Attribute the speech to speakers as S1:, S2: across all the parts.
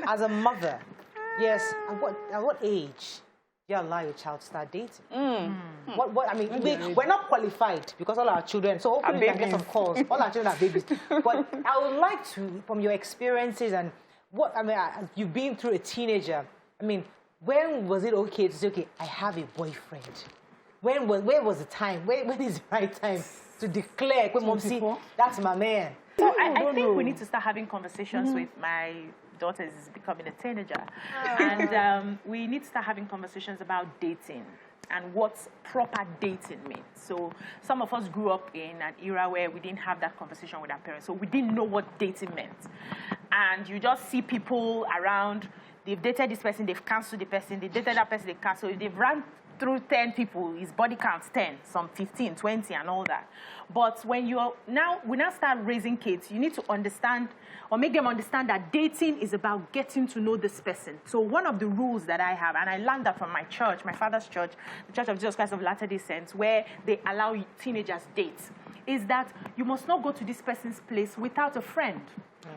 S1: As a mother, yes, at what age do you allow your child to start dating? I mean, we're not qualified because all our children, so hopefully we can get some calls. All our children are babies. But I would like to, from your experiences and you've been through a teenager, I mean, when was it okay to say, okay, I have a boyfriend? Where was the time? When is the right time to declare, that's my man?
S2: So I think we need to start having conversations with my daughter is becoming a teenager. And we need to start having conversations about dating and what proper dating means. So some of us grew up in an era where we didn't have that conversation with our parents. So we didn't know what dating meant. And you just see people around, they've dated this person, they've cancelled the person, they dated that person, they've cancelled, they've run through 10 people, his body counts 10, some 15, 20, and all that. But when we now start raising kids, you need to understand or make them understand that dating is about getting to know this person. So one of the rules that I have, and I learned that from my church, my father's church, the Church of Jesus Christ of Latter-day Saints, where they allow teenagers date, is that you must not go to this person's place without a friend.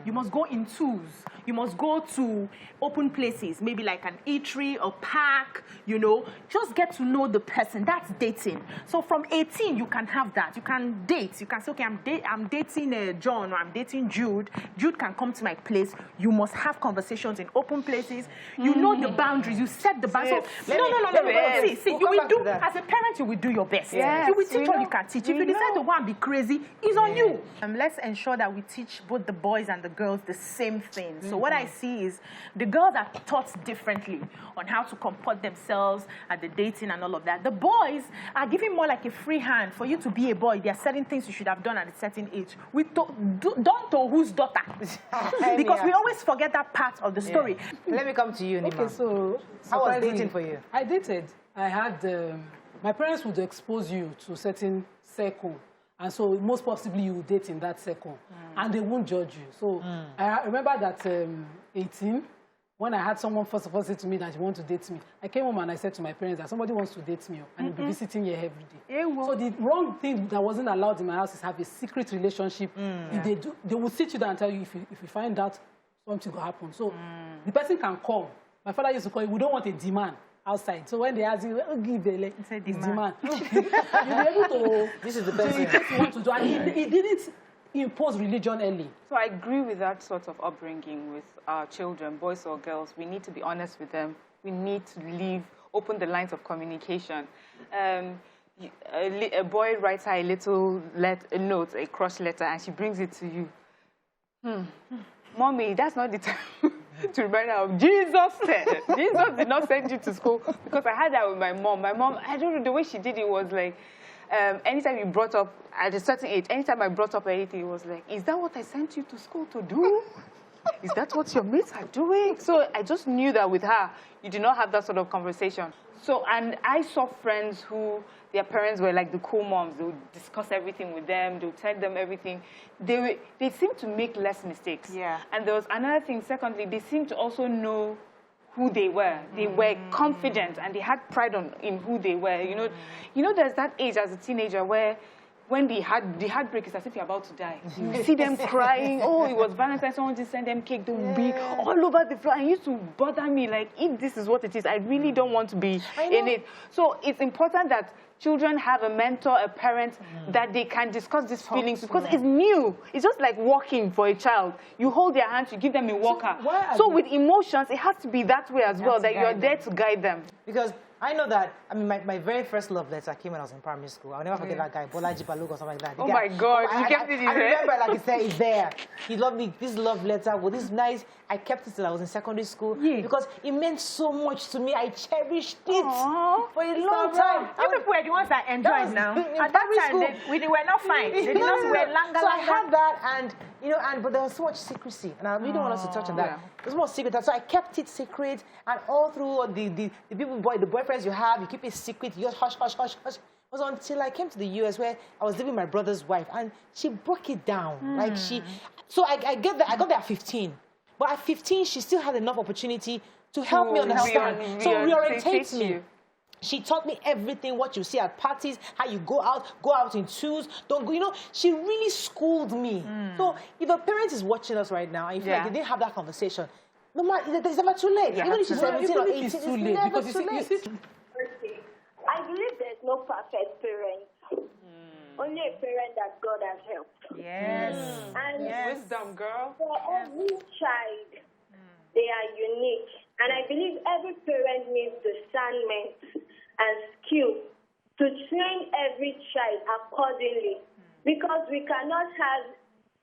S2: You must go in twos. You must go to open places, maybe like an eatery or park, you know. Just get to know the person. That's dating. So from 18, you can have that. You can date. You can say, okay, I'm dating John or I'm dating Jude. Jude can come to my place. You must have conversations in open places. You know the boundaries. You set the boundaries. So, no. See, you will do, as a parent, you will do your best. Yes, you will teach what you can teach. If you decide to go and be crazy, it's on you. Let's ensure that we teach both the boys and the girls the same thing. So what I see is the girls are taught differently on how to comport themselves at the dating and all of that. The boys are given more like a free hand. For you to be a boy, there are certain things you should have done at a certain age. Don't tell whose daughter. Because we always forget that part of the story.
S1: Let me come to you, Nyma.
S3: Okay, so
S1: how was dating for you?
S3: I dated. I had, my parents would expose you to certain circle. And so most possibly you will date in that circle. And they won't judge you. So I remember that 18, when I had someone first of all say to me that you want to date me, I came home and I said to my parents that somebody wants to date me and you'll be visiting here every day. So the wrong thing that wasn't allowed in my house is have a secret relationship. If they will sit you down and tell you if you find out something will happen. So the person can call. My father used to call, we don't want a demand outside. So when they ask you, give the demand. You'll be able to.
S1: This is the best thing
S3: you want to do. And he didn't impose religion early.
S4: So I agree with that sort of upbringing with our children, boys or girls. We need to be honest with them. We need to open the lines of communication. A boy writes her a little note, a cross letter, and she brings it to you. Mommy, that's not the time to remind her of Jesus said. Jesus did not send you to school, because I had that with my mom. My mom, I don't know, the way she did it was like, anytime you brought up, at a certain age, anytime I brought up anything, it was like, is that what I sent you to school to do? Is that what your mates are doing? So I just knew that with her, you did not have that sort of conversation. So, and I saw friends who, their parents were like the cool moms. They would discuss everything with them. They would tell them everything. They seemed to make less mistakes. And there was another thing, secondly, they seemed to also know who they were. They were confident and they had pride in who they were. You know, there's that age as a teenager where when the heartbreak is as if you're about to die. You see them crying, oh, it was Valentine's, someone just sent them cake, they will be all over the floor. And it used to bother me, like, if this is what it is, I really don't want to be in it. So it's important that children have a mentor, a parent, that they can discuss these feelings, because it's new. It's just like walking for a child. You hold their hands, you give them a walker. So with emotions, it has to be that way as well, that you're there to guide them.
S1: Because I know that, I mean, my very first love letter came when I was in primary school. I'll never forget that guy, Bolaji Balogun or something like that.
S4: Oh my God, you kept it in there?
S1: I remember, like you said, it's there. He loved me, this love letter, with this nice, I kept it till I was in secondary school. Because it meant so much to me. I cherished it for a long time.
S2: You people were the ones that enjoyed now. At that time, they were not fine. They did not wear langa.
S1: So I had that, and, but there was so much secrecy. And I really don't want us to touch on that. There's more secret. So I kept it secret, and all through the people, the boyfriends you have, you keep it secret. You just hush, hush, hush, hush. It was until I came to the US where I was living with my brother's wife, and she broke it down. Like so I got there at 15. But at 15, she still had enough opportunity to help me understand. So reorientate me. She taught me everything, what you see at parties, how you go out in twos, don't go, she really schooled me. So if a parent is watching us right now, and you feel like they didn't have that conversation, No matter, it's never too late.
S4: Yeah,
S1: Even if she's 17 or 18,
S3: it's
S1: it's
S3: too late.
S1: never
S3: Because
S1: too late.
S5: Okay. I believe there's no perfect parent. Only a parent that God has helped.
S2: Yes.
S5: And
S4: Wisdom, girl.
S5: for every child, they are unique. And I believe every parent needs discernment and skill to train every child accordingly. Because we cannot have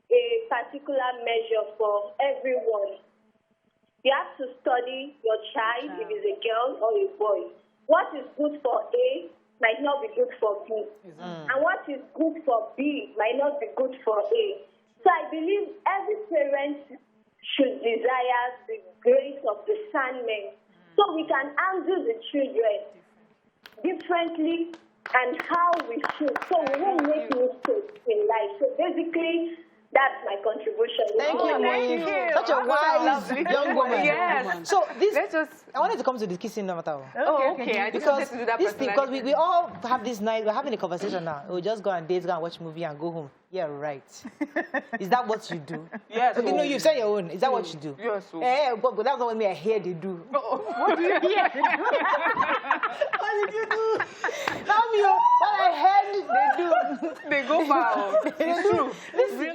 S5: a particular measure for everyone. You have to study your child, if it's a girl or a boy. What is good for A might not be good for B. And what is good for B might not be good for A. So I believe every parent should desire the grace of discernment so we can handle the children differently and how we should. So we won't make mistakes in life. So basically, that's my contribution.
S1: Thank you,
S4: thank
S1: Moyi.
S4: you.
S1: Such a wise young woman.
S4: Yes.
S1: So this,
S4: Let's just...
S1: I wanted to come to the kissing no matter what.
S4: Oh, okay. I just wanted
S1: Because
S4: to do that
S1: this thing, because
S4: personally.
S1: we all have this night, we're having a conversation now. We'll just go and date, go and watch movie and go home. Yeah, right. Is that what you do?
S4: Yes.
S1: Okay, no, you said your own. Is that what you do?
S4: Yes. So.
S1: But that's not what me I hear they do.
S4: What do you hear?
S1: What did you do? Tell me what I heard they do.
S4: They go far. It's true.
S1: Listen,